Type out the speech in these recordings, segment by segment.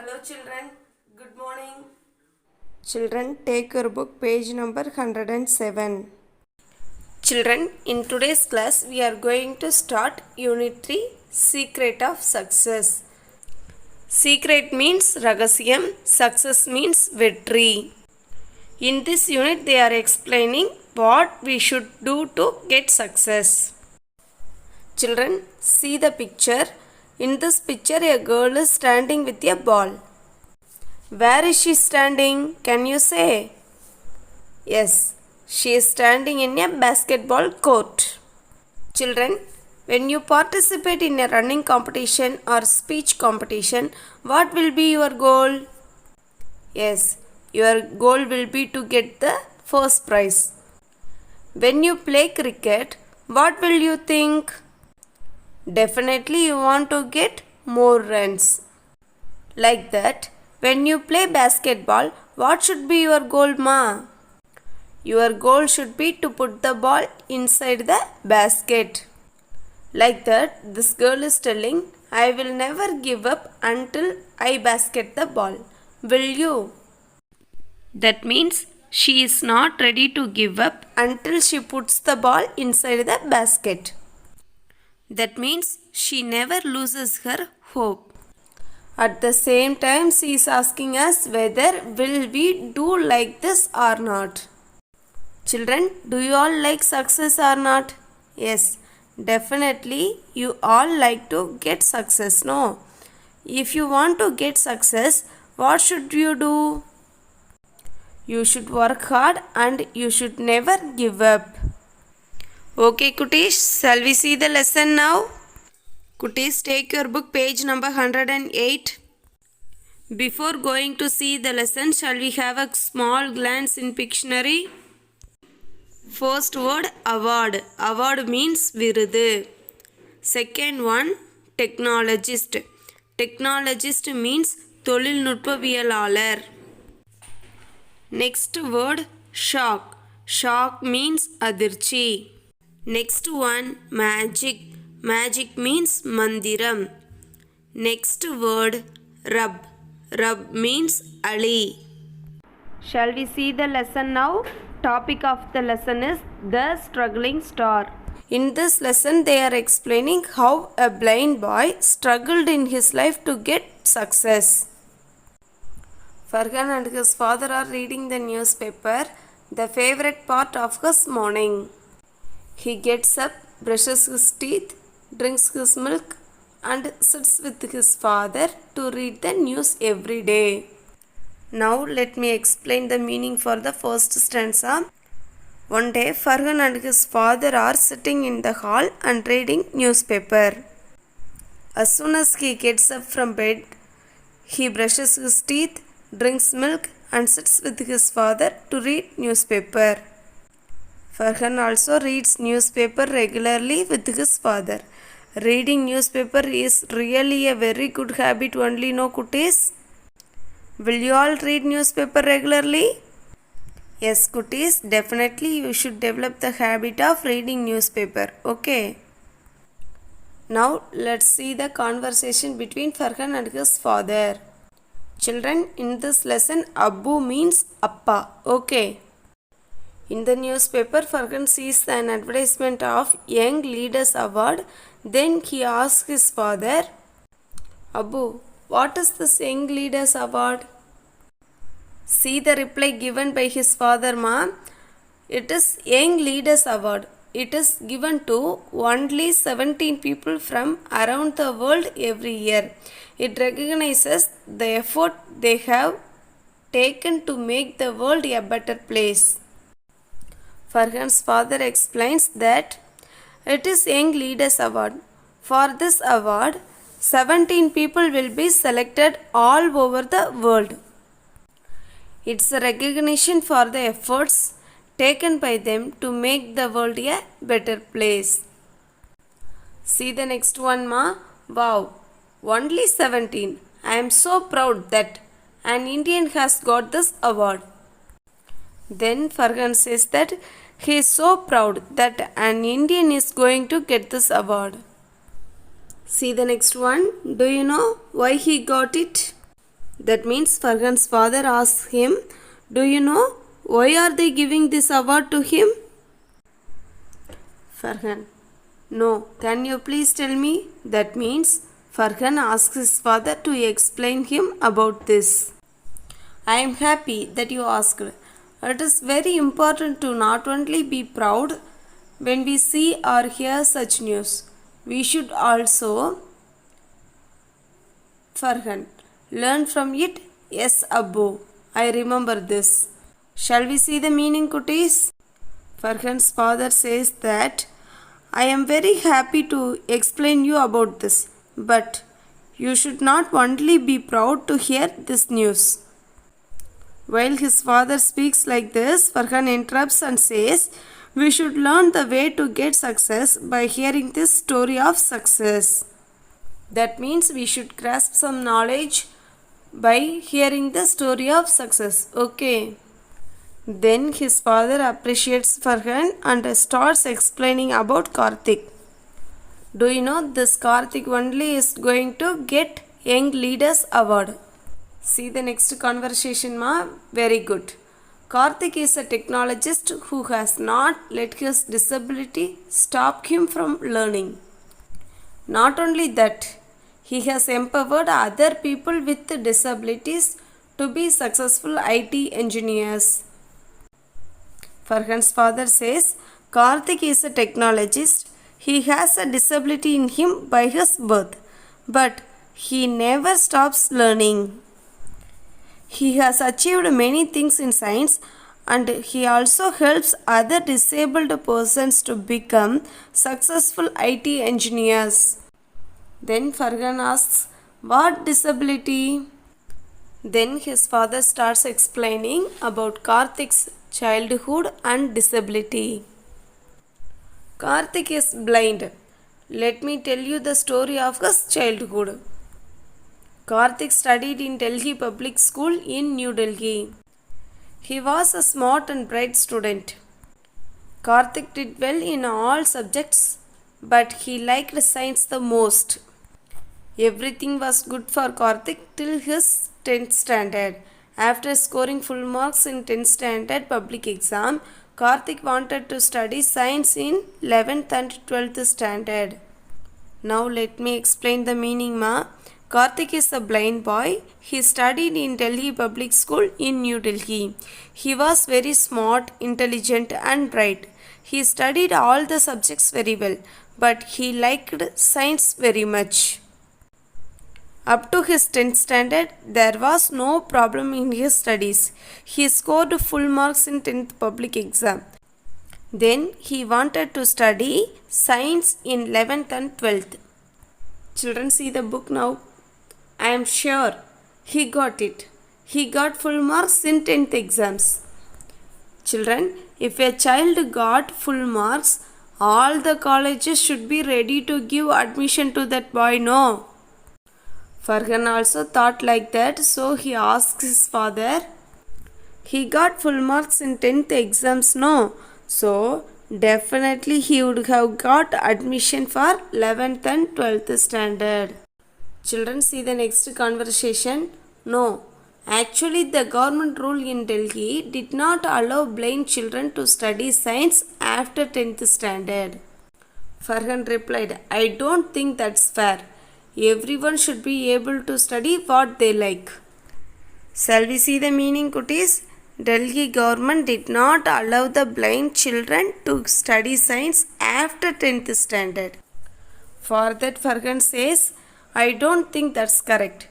Hello children, good morning. Children, take your book page number 107. Children, in today's class we are going to start Unit 3 Secret of Success. Secret means Ragasiyam, success means Vetri. In this unit they are explaining what we should do to get success. Children, see the picture. In this picture a girl is standing with a ball. Where is she standing? Can you say? Yes, she is standing in a basketball court. Children, when you participate in a running competition or speech competition, what will be your goal? Yes, your goal will be to get the first prize. When you play cricket, what will you think? Definitely you want to get more runs. Like that, when you play basketball, what should be your goal, ma? Your goal should be to put the ball inside the basket. Like that, this girl is telling, I will never give up until I basket the ball. Will you? That means she is not ready to give up until she puts the ball inside the basket. That means she never loses her hope. At the same time, she is asking us whether will we do like this or not. Children, do you all like success or not? Yes, definitely you all like to get success, no? If you want to get success, what should you do? You should work hard and you should never give up. Okay, Kutish, shall we see the lesson now? Kutish, take your book page number 108. Before going to see the lesson, shall we have a small glance in Pictionary? First word, award. Award means virudu. Second one, technologist. Technologist means தொழில்நுட்பவியலாளர். Next word, shock. Shock means அதிர்ச்சி. Next one, magic. Magic means mandiram. Next word, rub. Rub means ali. Shall we see the lesson now? Topic of the lesson is the struggling star. In this lesson they are explaining how a blind boy struggled in his life to get success. Farhan and his father are reading the newspaper, the favorite part of his morning. He gets up, brushes his teeth, drinks his milk and sits with his father to read the news every day. Now let me explain the meaning for the first stanza. One day Farhan and his father are sitting in the hall and reading newspaper. As soon as he gets up from bed, he brushes his teeth, drinks milk and sits with his father to read newspaper. Farhan also reads newspaper regularly with his father. Reading newspaper is really a very good habit only, no Kutis? Will you all read newspaper regularly? Yes, Kutis, definitely you should develop the habit of reading newspaper, okay? Now let's see the conversation between Farhan and his father. Children, in this lesson, Abbu means Appa, okay? In the newspaper, Farhan sees an advertisement of Young Leaders Award. Then he asks his father, Abbu, what is this Young Leaders Award? See the reply given by his father, ma. It is Young Leaders Award. It is given to only 17 people from around the world every year. It recognizes the effort they have taken to make the world a better place. Farhan's father explains that it is Young Leaders Award. For this award, 17 people will be selected all over the world. It's a recognition for the efforts taken by them to make the world a better place. See the next one, ma. Wow, only 17. I am so proud that an Indian has got this award. Then Farhan says that he is so proud that an Indian is going to get this award. See the next one. Do you know why he got it? That means Farhan's father asks him, "Do you know why are they giving this award to him?" Farhan, "No, can you please tell me?" That means Farhan asks his father to explain him about this. "I am happy that you asked. It is very important to not only be proud when we see or hear such news. We should also, Farhan, learn from it." "Yes, Abbu, I remember this." Shall we see the meaning, Kutis? Farhan's father says that, "I am very happy to explain you about this, but you should not only be proud to hear this news." While his father speaks like this, Farhan interrupts and says, "We should learn the way to get success by hearing this story of success." That means we should grasp some knowledge by hearing the story of success. Okay. Then his father appreciates Farhan and starts explaining about Karthik. "Do you know this Karthik only is going to get Young Leaders Award?" See the next conversation, ma. Very good. Karthik is a technologist who has not let his disability stop him from learning. Not only that, he has empowered other people with disabilities to be successful IT engineers. Farhan's father says, "Karthik is a technologist. He has a disability in him by his birth, but he never stops learning. He has achieved many things in science and he also helps other disabled persons to become successful IT engineers." Then Farhan asks, "What disability?" Then his father starts explaining about Karthik's childhood and disability. Karthik is blind. Let me tell you the story of his childhood. Karthik studied in Delhi Public School in New Delhi. He was a smart and bright student. Karthik did well in all subjects, but he liked science the most. Everything was good for Karthik till his 10th standard. After scoring full marks in 10th standard public exam, Karthik wanted to study science in 11th and 12th standard. Now let me explain the meaning, ma. Karthik is a blind boy. He studied in Delhi Public School in New Delhi. He was very smart, intelligent and bright. He studied all the subjects very well, but he liked science very much. Up to his 10th standard, there was no problem in his studies. He scored full marks in 10th public exam. Then he wanted to study science in 11th and 12th. Children, see the book now. I am sure he got it. He got full marks in 10th exams. Children, if a child got full marks, all the colleges should be ready to give admission to that boy, no? Farhan also thought like that, so he asked his father, "He got full marks in 10th exams, no? So definitely he would have got admission for 11th and 12th standard." Children, see the next conversation. "No, actually the government rule in Delhi did not allow blind children to study science after 10th standard." Farhan replied, "I don't think that's fair. Everyone should be able to study what they like." Shall we see the meaning, Kutis? Delhi government did not allow the blind children to study science after 10th standard. For that, Farhan says, "I don't think that's correct.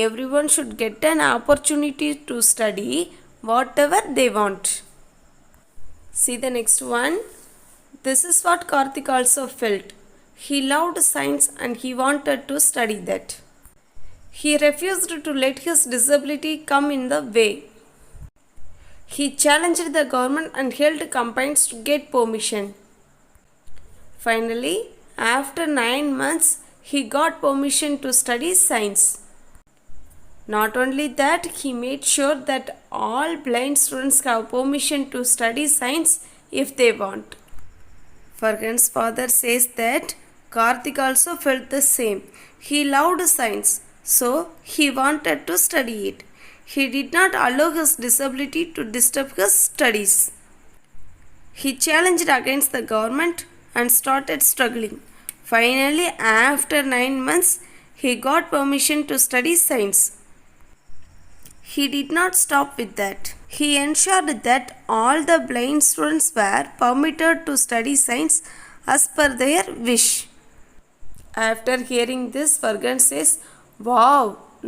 Everyone should get an opportunity to study whatever they want." See the next one. This is what Karthik also felt. He loved science and he wanted to study that. He refused to let his disability come in the way. He challenged the government and held campaigns to get permission. Finally, after 9 months, he got permission to study science. Not only that, he made sure that all blind students have permission to study science if they want. Farhan's father says that Karthik also felt the same. He loved science, so he wanted to study it. He did not allow his disability to disturb his studies. He challenged against the government and started struggling. Finally, after 9 months, he got permission to study science. He did not stop with that. He ensured that all the blind students were permitted to study science as per their wish. After hearing this, Fargan says, "Wow,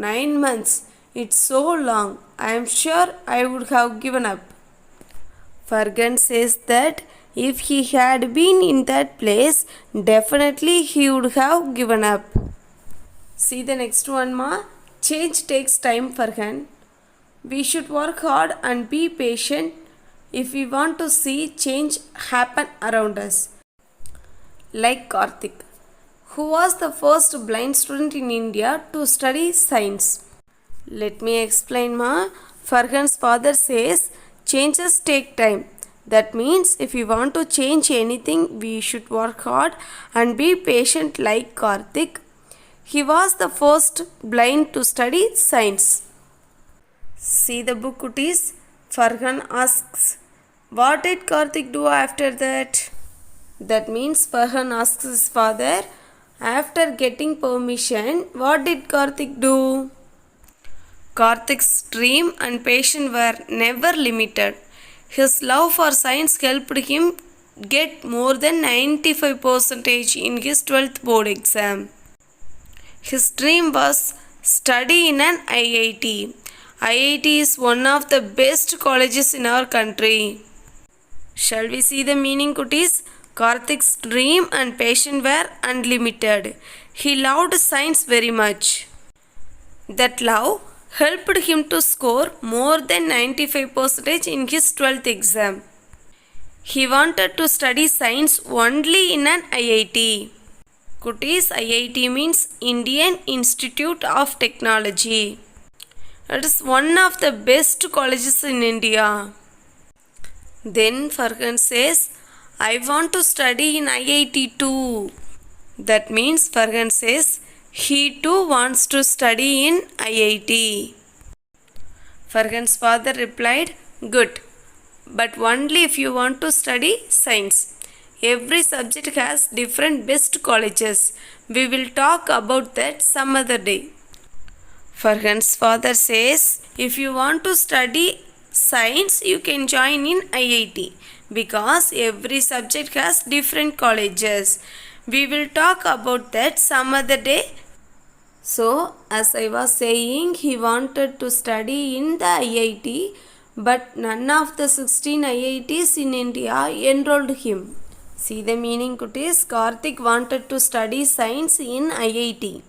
9 months. It's so long. I am sure I would have given up." Fargan says that if he had been in that place, definitely he would have given up. See the next one, ma. Change takes time, Fargan. We should work hard and be patient if we want to see change happen around us. Like Karthik, who was the first blind student in India to study science. Let me explain, ma. Fargan's father says changes take time. That means if we want to change anything, we should work hard and be patient like Karthik. He was the first blind to study science. See the book, cuties. Fargan asks, what did Karthik do after that? That means Fargan asks his father, after getting permission, what did Karthik do? Karthik's dream and passion were never limited. His love for science helped him get more than 95% in his 12th board exam. His dream was study in an IIT. IIT is one of the best colleges in our country. Shall we see the meaning, cuties? Karthik's dream and passion were unlimited. He loved science very much. That love helped him to score more than 95% in his 12th exam. He wanted to study science only in an IIT. Cuties, IIT means Indian Institute of Technology. It is one of the best colleges in India. Then Fargan says, I want to study in IIT too. That means Fargan says he too wants to study in IIT. Fargan's father replied, good, but only if you want to study science. Every subject has different best colleges. We will talk about that some other day. Fargan's father says, if you want to study science, you can join in IIT because every subject has different colleges. We will talk about that some other day. So, as I was saying, he wanted to study in the IIT, but none of the 16 IITs in India enrolled him. See the meaning, cuties. Karthik wanted to study science in IIT.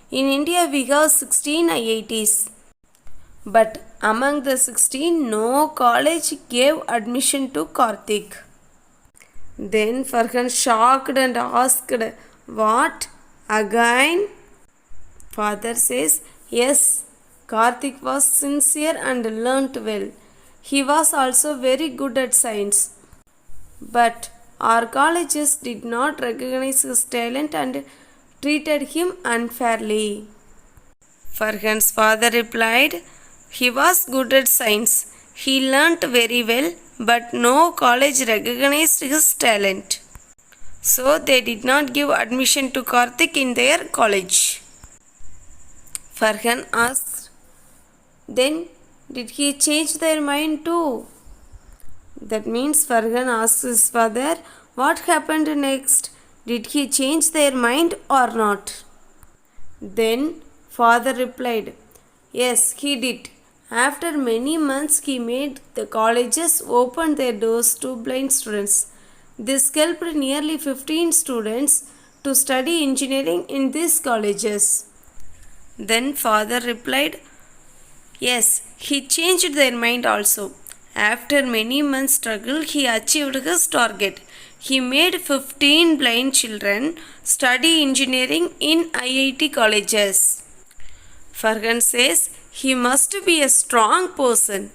In India, we have 16 IITs. But among the 16, no college gave admission to Karthik. Then Fargan shocked and asked, what? Again? Father says, yes, Karthik was sincere and learnt well. He was also very good at science. But our colleges did not recognize his talent and treated him unfairly. Fargan's father replied, he was good at science. He learnt very well, but no college recognized his talent. So they did not give admission to Karthik in their college. Fargan asked, then did he change their mind too? That means Fargan asked his father, what happened next? Did he change their mind or not? Then father replied, yes, he did. After many months, he made the colleges open their doors to blind students. This helped nearly 15 students to study engineering in these colleges. Then father replied, yes, he changed their mind also. After many months' struggle, he achieved his target. He made 15 blind children study engineering in IIT colleges. Fargan says, he must be a strong person.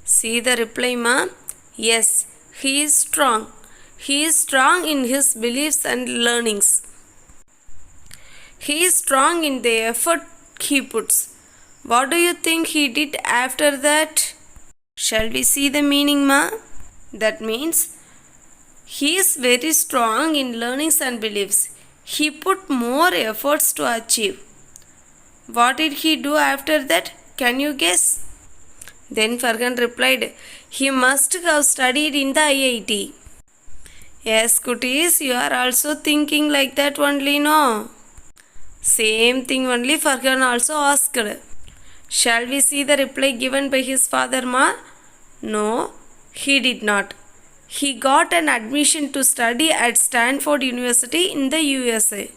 See the reply, ma? Yes, he is strong. He is strong in his beliefs and learnings. He is strong in the effort he puts. What do you think he did after that? Shall we see the meaning, ma? That means he is very strong in learnings and beliefs. He put more efforts to achieve. What did he do after that? Can you guess? Then Farhan replied, he must have studied in the IIT. Yes, Kutis, you are also thinking like that only, no? Same thing only Farhan also asked. Shall we see the reply given by his father, ma? No, he did not. He got an admission to study at Stanford University in the USA.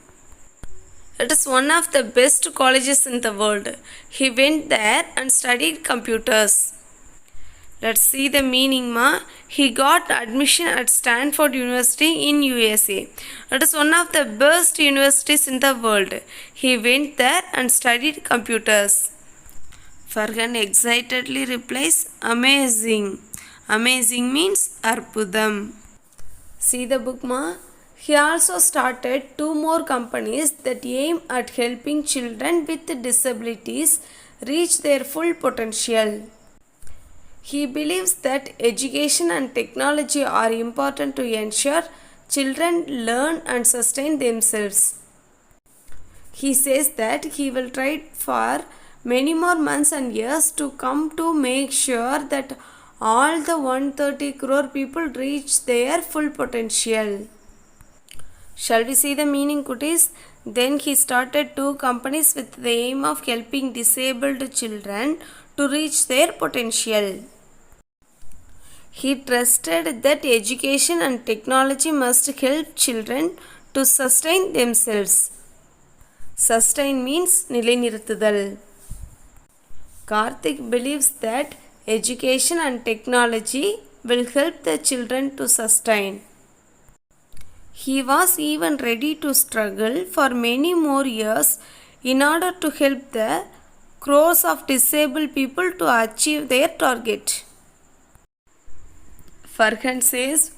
It is one of the best colleges in the world. He went there and studied computers. Let's see the meaning, ma. He got admission at Stanford University in USA. It is one of the best universities in the world. He went there and studied computers. Farhan excitedly replies, amazing. Amazing means Arpudam. See the book, ma. He also started 2 more companies that aim at helping children with disabilities reach their full potential. He believes that education and technology are important to ensure children learn and sustain themselves. He says that he will try for many more months and years to come to make sure that all the 130 crore people reach their full potential. Shall we see the meaning, Kutis? Then he started 2 companies with the aim of helping disabled children to reach their potential. He trusted that education and technology must help children to sustain themselves. Sustain means nilainirthudal. Karthik believes that education and technology will help the children to sustain. He was even ready to struggle for many more years in order to help the crores of disabled people to achieve their target. Farhan says,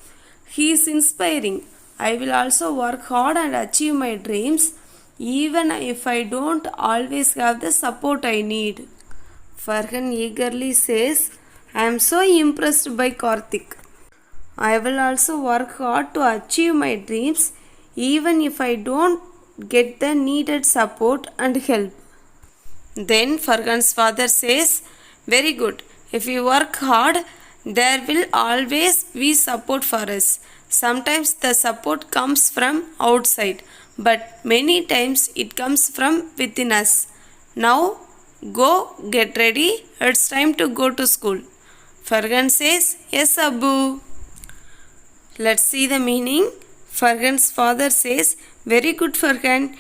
he is inspiring. I will also work hard and achieve my dreams even if I don't always have the support I need. Farhan eagerly says, I am so impressed by Karthik. I will also work hard to achieve my dreams even if I don't get the needed support and help. Then Farhan's father says, very good. If we work hard, there will always be support for us. Sometimes the support comes from outside, but many times it comes from within us. Now, go get ready. It's time to go to school. Farhan says, yes, Abu. Let's see the meaning. Farhan's father says, very good, Farhan.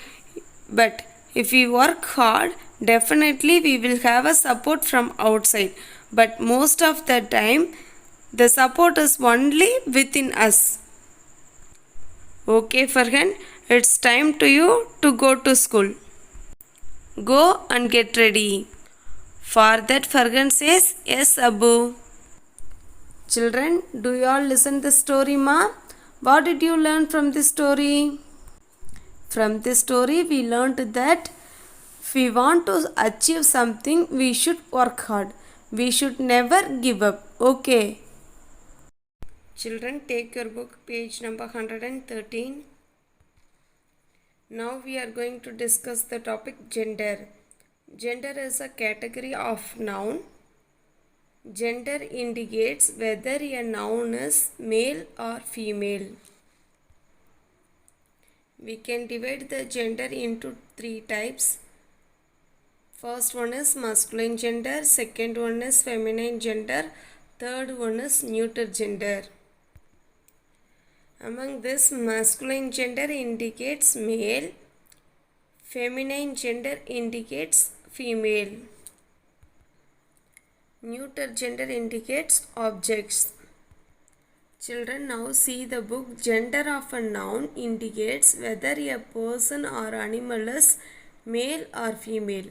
But if we work hard, definitely we will have a support from outside. But most of the time, the support is only within us. Okay, Farhan, it's time to you to go to school. Go and get ready. For that, Farhan says, yes, Abu. Children, do you all listen the story, ma? What did you learn from this story? From this story, we learned that if we want to achieve something, we should work hard. We should never give up. Okay. Children, take your book, page number 113. Now we are going to discuss the topic gender. Gender is a category of noun. Gender indicates whether a noun is male or female. We can divide the gender into 3 types. First one is masculine gender, second one is feminine gender, third one is neuter gender. Among this, masculine gender indicates male, feminine gender indicates female. Neuter gender indicates objects. Children, now see the book. Gender of a noun indicates whether a person or animal is male or female.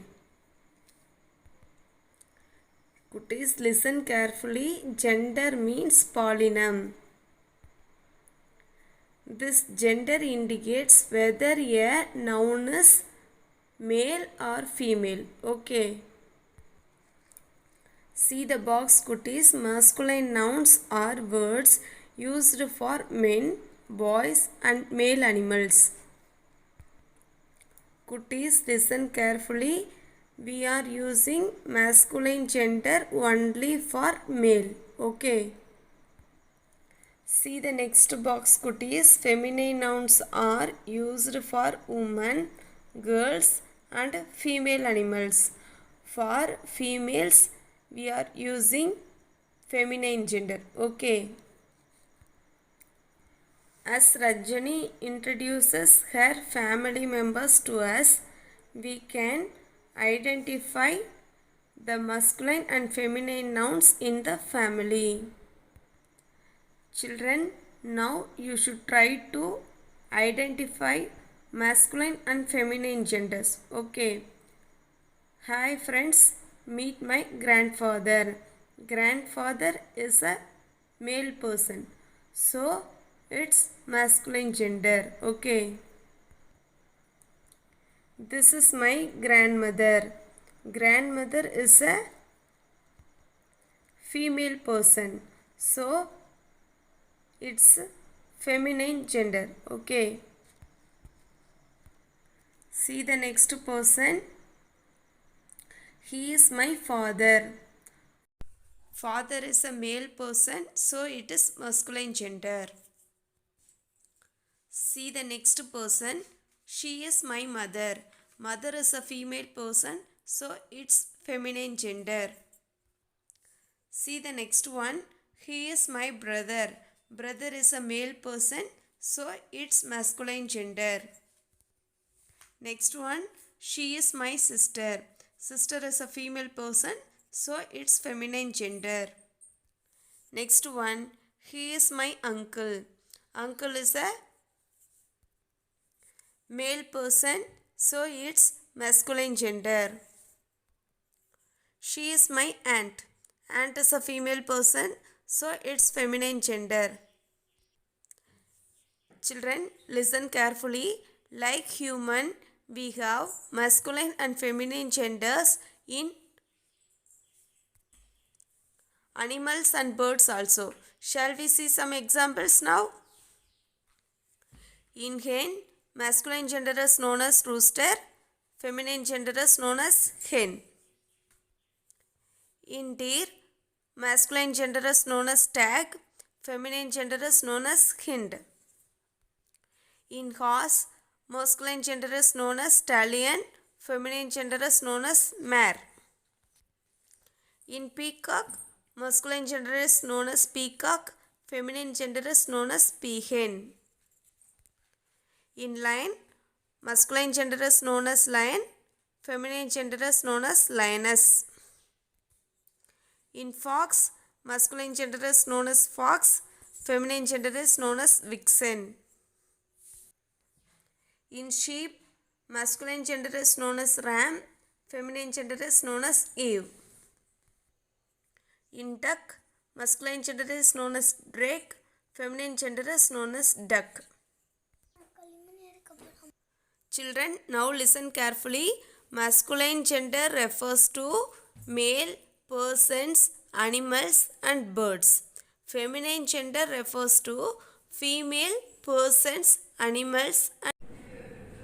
Kutis, listen carefully. Gender means polynoun. This gender indicates whether a noun is male or female. Okay. See the box cuties. Masculine nouns are words used for men, boys and male animals. Cuties, listen carefully. We are using masculine gender only for male. Okay. See the next box cuties. Feminine nouns are used for women, girls and female animals. For females, we are using feminine gender. Okay. As Rajani introduces her family members to us, we can identify the masculine and feminine nouns in the family. Children, now you should try to identify masculine and feminine genders. Okay. Hi friends, meet my grandfather. Grandfather is a male person, so it's masculine gender. Okay. This is my grandmother. Grandmother is a female person, so it's feminine gender. Okay. See the next person. He is my father. Father is a male person, so it is masculine gender. See the next person. She is my mother. Mother is a female person, so it's feminine gender. See the next one. He is my brother. Brother is a male person, so it's masculine gender. Next one. She is my sister. Sister is a female person, so it's feminine gender. Next one. He is my uncle. Uncle is a male person, so it's masculine gender. She is my aunt. Aunt is a female person, so it's feminine gender. Children, listen carefully. Like human, we have masculine and feminine genders in animals and birds also. Shall we see some examples now? In hen, masculine gender is known as rooster, feminine gender is known as hen. In deer, masculine gender is known as stag, feminine gender is known as hind. In horse, masculine gender is known as stallion, feminine gender is known as mare. In peacock, masculine gender is known as peacock, feminine gender is known as peahen. In lion, masculine gender is known as lion, feminine gender is known as lioness. In fox, masculine gender is known as fox, feminine gender is known as vixen. In sheep, masculine gender is known as ram, feminine gender is known as Eve. In duck, masculine gender is known as drake, feminine gender is known as duck. Children, now listen carefully. Masculine gender refers to male persons, animals and birds. Feminine gender refers to female persons, animals and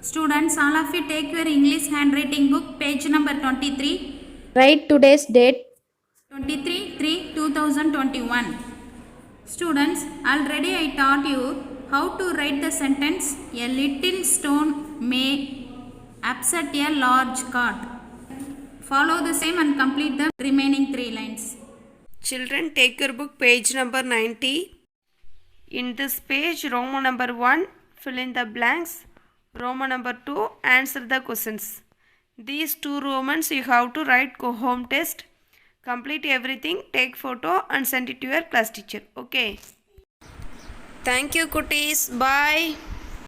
Students, all of you take your English handwriting book, page number 23. Write today's date. 23/3/2021. Students, already I taught you how to write the sentence, a little stone may upset a large cart. Follow the same and complete the remaining 3 lines. Children, take your book, page number 90. In this page, Roman number 1, fill in the blanks. Roman number 2, answer the questions. These 2 Romans you have to write home test. Complete everything, take photo and send it to your class teacher. Okay. Thank you, cuties. Bye.